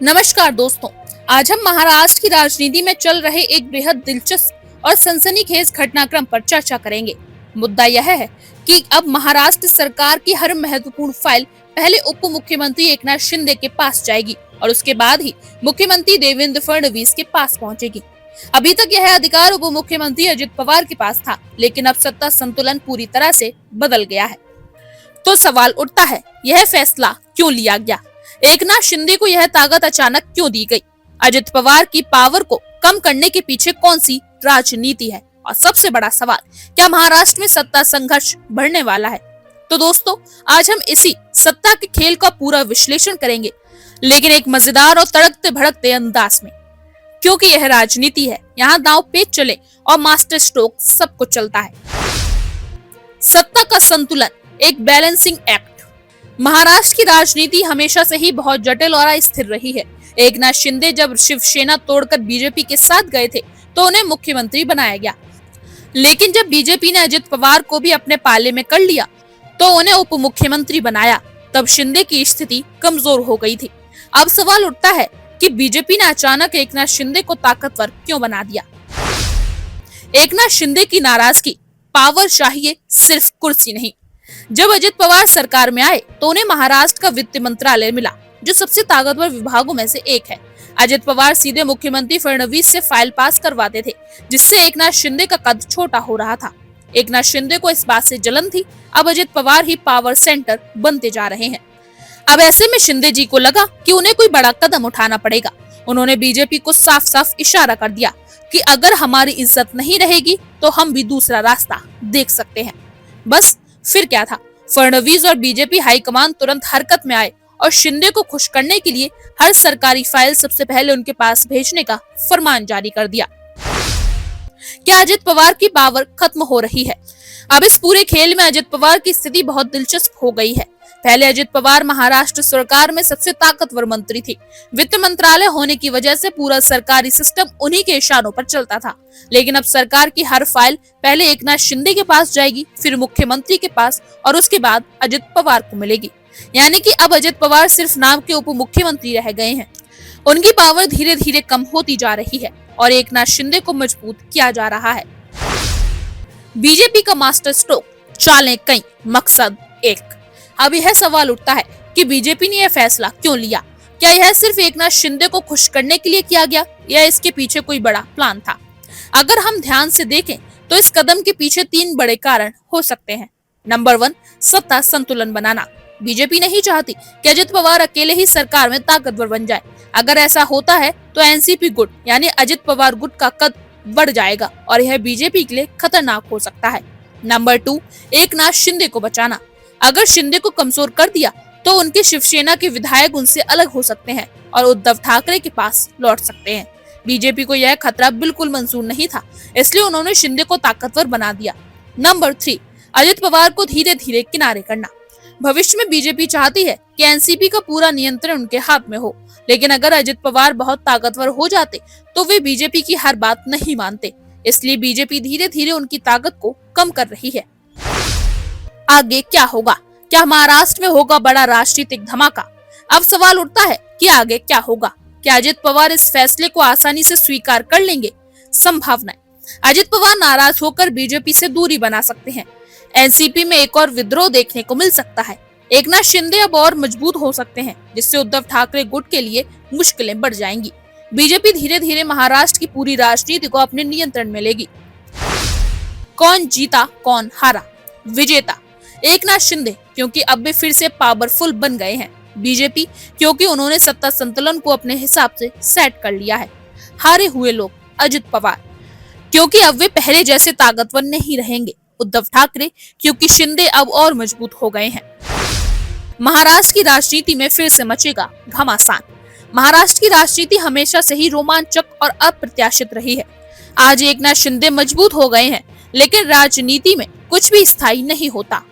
नमस्कार दोस्तों, आज हम महाराष्ट्र की राजनीति में चल रहे एक बेहद दिलचस्प और सनसनीखेज घटनाक्रम पर चर्चा करेंगे। मुद्दा यह है कि अब महाराष्ट्र सरकार की हर महत्वपूर्ण फाइल पहले उप मुख्यमंत्री एकनाथ शिंदे के पास जाएगी और उसके बाद ही मुख्यमंत्री देवेंद्र फडणवीस के पास पहुंचेगी। अभी तक यह अधिकार उप मुख्यमंत्री अजित पवार के पास था, लेकिन अब सत्ता संतुलन पूरी तरह से बदल गया है। तो सवाल उठता है, यह फैसला क्यों लिया गया? एकनाथ शिंदे को यह ताकत अचानक क्यों दी गई? अजित पवार की पावर को कम करने के पीछे कौन सी राजनीति है? और सबसे बड़ा सवाल, क्या महाराष्ट्र में सत्ता संघर्ष बढ़ने वाला है? तो दोस्तों, आज हम इसी सत्ता के खेल का पूरा विश्लेषण करेंगे, लेकिन एक मजेदार और तड़कते भड़कते अंदाज में, क्योंकि यह राजनीति है। यहाँ दांव पेच चले और मास्टर स्ट्रोक सब कुछ चलता है। सत्ता का संतुलन, एक बैलेंसिंग एक्ट। महाराष्ट्र की राजनीति हमेशा से ही बहुत जटिल और अस्थिर रही है। एकनाथ शिंदे जब शिवसेना तोड़कर बीजेपी के साथ गए थे तो उन्हें मुख्यमंत्री बनाया गया, लेकिन जब बीजेपी ने अजित पवार को भी अपने पाले में कर लिया तो उन्हें उप मुख्यमंत्री बनाया। तब शिंदे की स्थिति कमजोर हो गई थी। अब सवाल उठता है कि बीजेपी ने अचानक एकनाथ शिंदे को ताकतवर क्यों बना दिया? एकनाथ शिंदे की नाराजगी, पावर चाहिए, सिर्फ कुर्सी नहीं। जब अजित पवार सरकार में आए तो उन्हें महाराष्ट्र का वित्त मंत्रालय मिला, जो सबसे ताकतवर विभागों में से एक है। अजित पवार सीधे मुख्यमंत्री फडणवीस से फाइल पास करवाते थे, जिससे एकनाथ शिंदे का कद छोटा हो रहा था। एकनाथ शिंदे को इस बात से जलन थी, अब अजित पवार ही पावर सेंटर बनते जा रहे हैं। अब ऐसे में शिंदे जी को लगा कि उन्हें कोई बड़ा कदम उठाना पड़ेगा। उन्होंने बीजेपी को साफ साफ इशारा कर दिया कि अगर हमारी इज्जत नहीं रहेगी तो हम भी दूसरा रास्ता देख सकते हैं। बस फिर क्या था, फडणवीस और बीजेपी हाईकमान तुरंत हरकत में आए और शिंदे को खुश करने के लिए हर सरकारी फाइल सबसे पहले उनके पास भेजने का फरमान जारी कर दिया। क्या अजित पवार की पावर खत्म हो रही है? अब इस पूरे खेल में अजित पवार की स्थिति बहुत दिलचस्प हो गई है। पहले अजित पवार महाराष्ट्र सरकार में सबसे ताकतवर मंत्री थे। वित्त मंत्रालय होने की वजह से पूरा सरकारी सिस्टम उन्हीं के इशारों पर चलता था। लेकिन अब सरकार की हर फाइल पहले एकनाथ शिंदे के पास जाएगी, फिर मुख्यमंत्री के पास और उसके बाद अजित पवार को मिलेगी। यानी कि अब अजित पवार सिर्फ नाम के उप मुख्यमंत्री रह गए हैं। उनकी पावर धीरे धीरे कम होती जा रही है और एकनाथ शिंदे को मजबूत किया जा रहा है। बीजेपी का मास्टर स्ट्रोक, चालें कई, मकसद एक। अब यह सवाल उठता है कि बीजेपी ने यह फैसला क्यों लिया? क्या यह सिर्फ एकनाथ शिंदे को खुश करने के लिए किया गया या इसके पीछे कोई बड़ा प्लान था? अगर हम ध्यान से देखें तो इस कदम के पीछे 3 बड़े कारण हो सकते हैं। नंबर 1, सत्ता संतुलन बनाना। बीजेपी नहीं चाहती कि अजित पवार अकेले ही सरकार में ताकतवर बन जाए। अगर ऐसा होता है तो एनसीपी गुट यानी अजित पवार गुट का कद बढ़ जाएगा और यह बीजेपी के लिए खतरनाक हो सकता है। नंबर 2, एकनाथ शिंदे को बचाना। अगर शिंदे को कमजोर कर दिया तो उनके शिवसेना के विधायक उनसे अलग हो सकते हैं और उद्धव ठाकरे के पास लौट सकते हैं। बीजेपी को यह खतरा बिल्कुल मंजूर नहीं था, इसलिए उन्होंने शिंदे को ताकतवर बना दिया। नंबर 3, अजित पवार को धीरे धीरे किनारे करना। भविष्य में बीजेपी चाहती है कि एनसीपी का पूरा नियंत्रण उनके हाथ में हो, लेकिन अगर अजित पवार बहुत ताकतवर हो जाते तो वे बीजेपी की हर बात नहीं मानते। इसलिए बीजेपी धीरे धीरे उनकी ताकत को कम कर रही है। आगे क्या होगा? क्या महाराष्ट्र में होगा बड़ा राजनीतिक धमाका? अब सवाल उठता है कि आगे क्या होगा? क्या अजित पवार इस फैसले को आसानी से स्वीकार कर लेंगे? संभावनाएं, अजित पवार नाराज होकर बीजेपी से दूरी बना सकते हैं। एनसीपी में एक और विद्रोह देखने को मिल सकता है। एकनाथ शिंदे अब और मजबूत हो सकते हैं, जिससे उद्धव ठाकरे गुट के लिए मुश्किलें बढ़ जाएंगी। बीजेपी धीरे धीरे महाराष्ट्र की पूरी राजनीति को अपने नियंत्रण में लेगी। कौन जीता कौन हारा? विजेता एकनाथ शिंदे, क्योंकि अब वे फिर से पावरफुल बन गए हैं। बीजेपी, क्योंकि उन्होंने सत्ता संतुलन को अपने हिसाब से सेट कर लिया है। हारे हुए लोग अजित पवार, क्योंकि अब वे पहले जैसे ताकतवर नहीं रहेंगे। उद्धव ठाकरे, क्योंकि शिंदे अब और मजबूत हो गए हैं। महाराष्ट्र की राजनीति में फिर से मचेगा घमासान। महाराष्ट्र की राजनीति हमेशा से ही रोमांचक और अप्रत्याशित रही है। आज एकनाथ शिंदे मजबूत हो गए हैं, लेकिन राजनीति में कुछ भी स्थायी नहीं होता।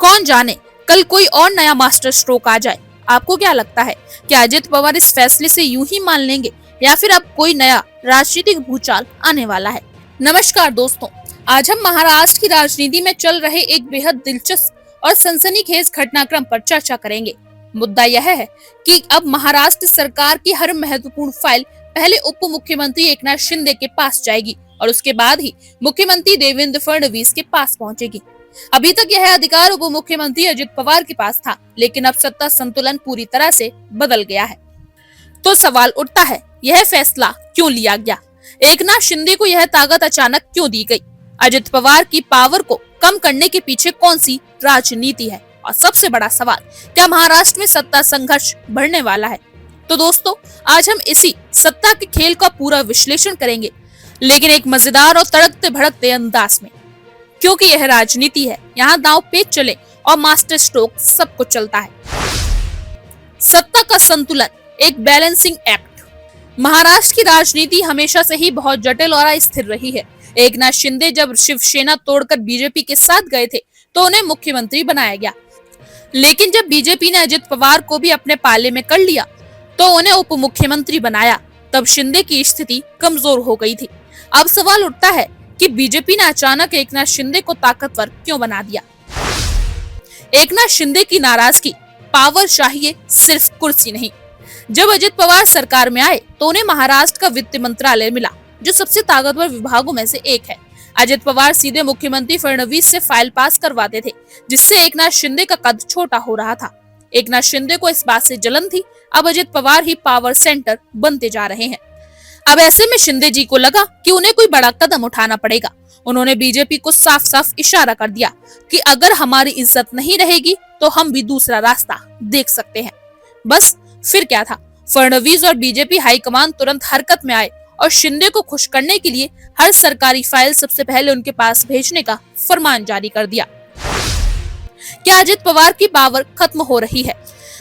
कौन जाने कल कोई और नया मास्टर स्ट्रोक आ जाए। आपको क्या लगता है, क्या अजित पवार इस फैसले से यूं ही मान लेंगे या फिर अब कोई नया राजनीतिक भूचाल आने वाला है? नमस्कार दोस्तों, आज हम महाराष्ट्र की राजनीति में चल रहे एक बेहद दिलचस्प और सनसनीखेज घटनाक्रम पर चर्चा करेंगे। मुद्दा यह है कि अब महाराष्ट्र सरकार की हर महत्वपूर्ण फाइल पहले उप मुख्यमंत्री एकनाथ शिंदे के पास जाएगी और उसके बाद ही मुख्यमंत्री देवेंद्र फडणवीस के पास पहुंचेगी। अभी तक यह अधिकार उप मुख्यमंत्री अजित पवार के पास था, लेकिन अब सत्ता संतुलन पूरी तरह से बदल गया है। तो सवाल उठता है, यह फैसला क्यों लिया गया? एकनाथ शिंदे को यह ताकत अचानक क्यों दी गई? अजित पवार की पावर को कम करने के पीछे कौन सी राजनीति है? और सबसे बड़ा सवाल, क्या महाराष्ट्र में सत्ता संघर्ष बढ़ने वाला है? तो दोस्तों, आज हम इसी सत्ता के खेल का पूरा विश्लेषण करेंगे, लेकिन एक मजेदार और तड़कते भड़कते अंदाज में, क्योंकि यह राजनीति है। यहाँ दांव पेच चले और मास्टर स्ट्रोक सब कुछ चलता है। सत्ता का संतुलन, एक बैलेंसिंग एक्ट। महाराष्ट्र की राजनीति हमेशा से ही बहुत जटिल और अस्थिर रही है। एकनाथ शिंदे जब शिवसेना तोड़कर बीजेपी के साथ गए थे तो उन्हें मुख्यमंत्री बनाया गया, लेकिन जब बीजेपी ने अजित पवार को भी अपने पाले में कर लिया तो उन्हें उप मुख्यमंत्री बनाया। तब शिंदे की स्थिति कमजोर हो गई थी। अब सवाल उठता है कि बीजेपी ने अचानक एकनाथ शिंदे को ताकतवर क्यों बना दिया? एकनाथ शिंदे की नाराजगी पावर चाहिए, सिर्फ कुर्सी नहीं। जब अजित पवार सरकार में आए तो उन्हें महाराष्ट्र का वित्त मंत्रालय मिला, जो सबसे ताकतवर विभागों में से एक है। अजित पवार सीधे मुख्यमंत्री फडणवीस से फाइल पास करवाते थे, जिससे एकनाथ शिंदे का कद छोटा हो रहा था। एकनाथ शिंदे को इस बात से जलन थी, अब अजित पवार ही पावर सेंटर बनते जा रहे हैं। अब ऐसे में शिंदे जी को लगा कि उन्हें कोई बड़ा कदम उठाना पड़ेगा। उन्होंने बीजेपी को साफ साफ इशारा कर दिया कि अगर हमारी इज्जत नहीं रहेगी तो हम भी दूसरा रास्ता देख सकते हैं। बस फिर क्या था, फडणवीस और बीजेपी हाईकमान तुरंत हरकत में आए और शिंदे को खुश करने के लिए हर सरकारी फाइल सबसे पहले उनके पास भेजने का फरमान जारी कर दिया। क्या अजित पवार की पावर खत्म हो रही है?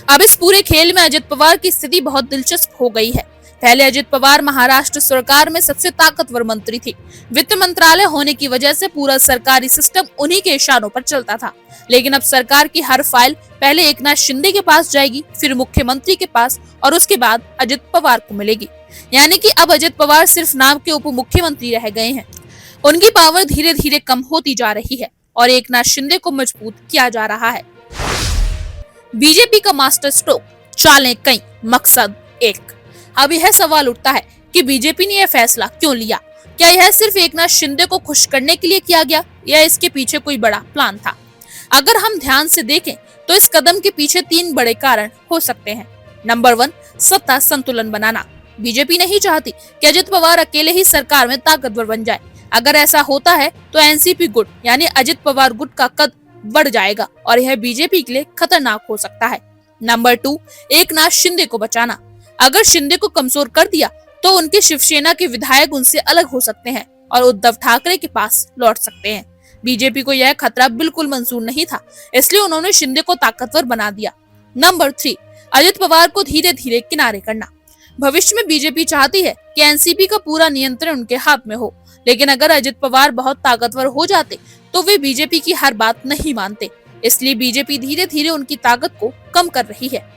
अब इस पूरे खेल में अजित पवार की स्थिति बहुत दिलचस्प हो गई है। पहले अजित पवार महाराष्ट्र सरकार में सबसे ताकतवर मंत्री थे। वित्त मंत्रालय होने की वजह से पूरा सरकारी सिस्टम उन्हीं के इशारों पर चलता था। लेकिन अब सरकार की हर फाइल पहले एकनाथ शिंदे के पास जाएगी, फिर मुख्यमंत्री के पास और उसके बाद अजित पवार को मिलेगी। यानी कि अब अजित पवार सिर्फ नाम के उप मुख्यमंत्री रह गए हैं। उनकी पावर धीरे धीरे कम होती जा रही है और एकनाथ शिंदे को मजबूत किया जा रहा है। बीजेपी का मास्टर स्ट्रोक, चालें कई, मकसद एक। अब यह सवाल उठता है कि बीजेपी ने यह फैसला क्यों लिया? क्या यह सिर्फ एकनाथ शिंदे को खुश करने के लिए किया गया या इसके पीछे कोई बड़ा प्लान था? अगर हम ध्यान से देखें तो इस कदम के पीछे 3 बड़े कारण हो सकते हैं। नंबर 1, सत्ता संतुलन बनाना। बीजेपी नहीं चाहती कि अजित पवार अकेले ही सरकार में ताकतवर बन जाए। अगर ऐसा होता है तो एनसीपी गुट यानी अजित पवार गुट का कद बढ़ जाएगा और यह बीजेपी के लिए खतरनाक हो सकता है। नंबर 2, एकनाथ शिंदे को बचाना। अगर शिंदे को कमजोर कर दिया तो उनके शिवसेना के विधायक उनसे अलग हो सकते हैं और उद्धव ठाकरे के पास लौट सकते हैं। बीजेपी को यह खतरा बिल्कुल मंजूर नहीं था, इसलिए उन्होंने शिंदे को ताकतवर बना दिया। नंबर 3, अजित पवार को धीरे धीरे किनारे करना। भविष्य में बीजेपी चाहती है कि एनसीपी का पूरा नियंत्रण उनके हाथ में हो, लेकिन अगर अजित पवार बहुत ताकतवर हो जाते तो वे बीजेपी की हर बात नहीं मानते। इसलिए बीजेपी धीरे धीरे उनकी ताकत को कम कर रही है।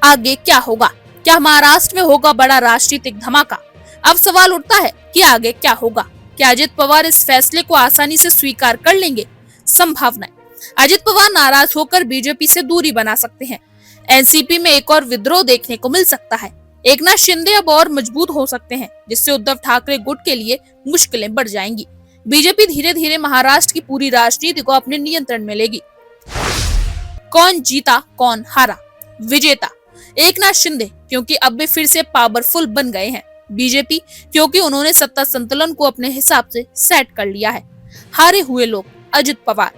आगे क्या होगा? क्या महाराष्ट्र में होगा बड़ा राजनीतिक धमाका? अब सवाल उठता है कि आगे क्या होगा? क्या अजित पवार इस फैसले को आसानी से स्वीकार कर लेंगे? संभावनाएं, अजित पवार नाराज होकर बीजेपी से दूरी बना सकते हैं। एनसीपी में एक और विद्रोह देखने को मिल सकता है। एकनाथ शिंदे अब और मजबूत हो सकते हैं, जिससे उद्धव ठाकरे गुट के लिए मुश्किलें बढ़ जाएंगी। बीजेपी धीरे धीरे महाराष्ट्र की पूरी राजनीति को अपने नियंत्रण में लेगी। कौन जीता कौन हारा? विजेता एकनाथ शिंदे, क्योंकि अब वे फिर से पावरफुल बन गए हैं। बीजेपी, क्योंकि उन्होंने सत्ता संतुलन को अपने हिसाब से सेट कर लिया है। हारे हुए लोग अजित पवार,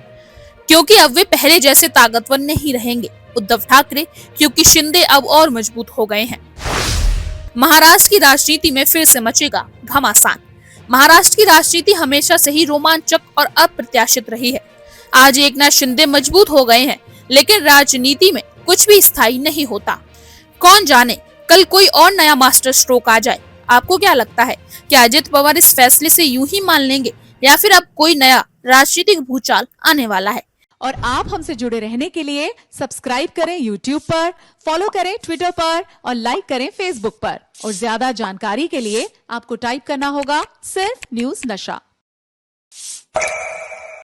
क्योंकि अब वे पहले जैसे ताकतवर नहीं रहेंगे। उद्धव ठाकरे, क्योंकि शिंदे अब और मजबूत हो गए हैं। महाराष्ट्र की राजनीति में फिर से मचेगा घमासान। महाराष्ट्र की राजनीति हमेशा से ही रोमांचक और अप्रत्याशित रही है। आज एकनाथ शिंदे मजबूत हो गए हैं, लेकिन राजनीति में कुछ भी स्थायी नहीं होता। कौन जाने कल कोई और नया मास्टर स्ट्रोक आ जाए। आपको क्या लगता है, क्या अजित पवार इस फैसले से यूं ही मान लेंगे या फिर अब कोई नया राजनीतिक भूचाल आने वाला है? और आप हमसे जुड़े रहने के लिए सब्सक्राइब करें YouTube पर, फॉलो करें Twitter पर और लाइक करें Facebook पर। और ज्यादा जानकारी के लिए आपको टाइप करना होगा सिर्फ न्यूज नशा।